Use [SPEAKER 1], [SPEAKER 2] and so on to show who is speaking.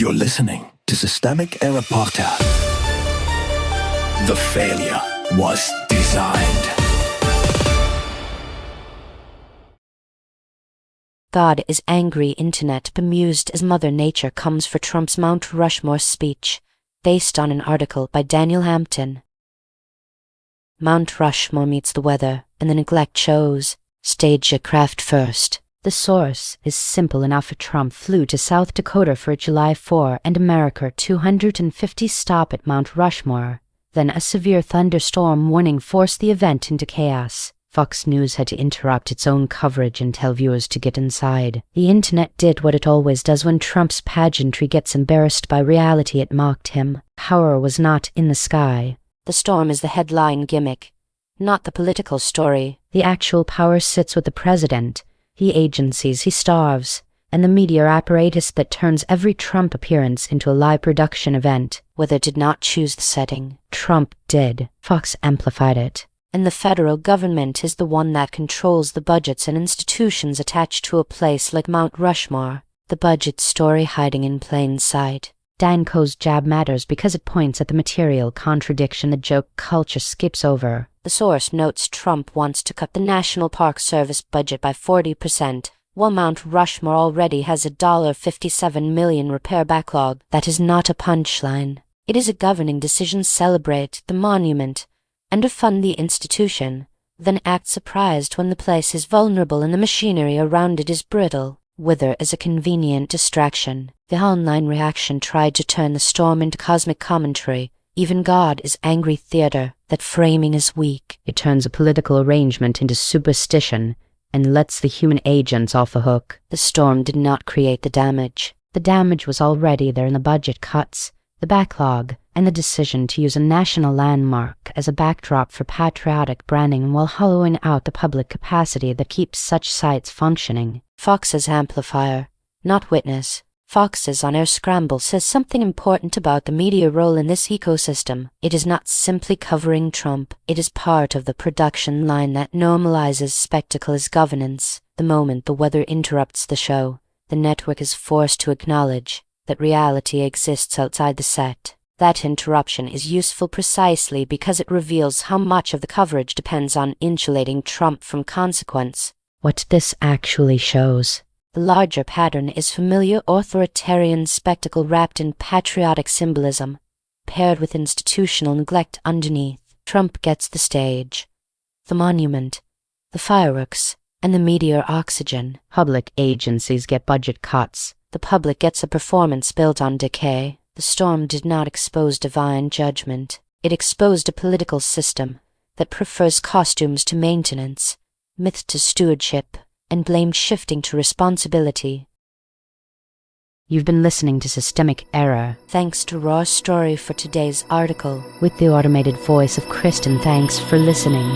[SPEAKER 1] You're listening to Systemic Error Podcast. The failure was designed.
[SPEAKER 2] God is angry. Internet bemused as Mother Nature comes for Trump's Mount Rushmore speech, based on an article by Daniel Hampton. Mount Rushmore meets the weather, and the neglect shows. Stagecraft First. The source is simple enough. Trump flew to South Dakota for a July 4 and America 250 stop at Mount Rushmore. Then a severe thunderstorm warning forced the event into chaos. Fox News had to interrupt its own coverage and tell viewers to get inside. The internet did what it always does when Trump's pageantry gets embarrassed by reality. It mocked him. Power was not in the sky. The storm is the headline gimmick, not the political story. The actual power sits with the president, the agencies he starves, and the media apparatus that turns every Trump appearance into a live production event. Weather did not choose the setting. Trump did. Fox amplified it. And the federal government is the one that controls the budgets and institutions attached to a place like Mount Rushmore. The budget story hiding in plain sight. Danko's jab matters because it points at the material contradiction the joke culture skips over. The source notes Trump wants to cut the National Park Service budget by 40%, while Mount Rushmore already has a $57 million repair backlog. That is not a punchline. It is a governing decision. Celebrate the monument and defund the institution, then act surprised when the place is vulnerable and the machinery around it is brittle. Weather is a convenient distraction. The online reaction tried to turn the storm into cosmic commentary. Even God is angry theater. That framing is weak. It turns a political arrangement into superstition and lets the human agents off the hook. The storm did not create the damage. The damage was already there in the budget cuts, the backlog, and the decision to use a national landmark as a backdrop for patriotic branding while hollowing out the public capacity that keeps such sites functioning. Fox's amplifier, not witness. Fox's on-air scramble says something important about the media role in this ecosystem. It is not simply covering Trump. It is part of the production line that normalizes spectacle as governance. The moment the weather interrupts the show, the network is forced to acknowledge that reality exists outside the set. That interruption is useful precisely because it reveals how much of the coverage depends on insulating Trump from consequence. What this actually shows. The larger pattern is familiar authoritarian spectacle wrapped in patriotic symbolism, paired with institutional neglect underneath. Trump gets the stage, the monument, the fireworks, and the media oxygen. Public agencies get budget cuts. The public gets a performance built on decay. The storm did not expose divine judgment. It exposed a political system that prefers costumes to maintenance, myth to stewardship, and blame shifting to responsibility. You've been listening to Systemic Error. Thanks to Raw Story for today's article. With the automated voice of Kristen. Thanks for listening.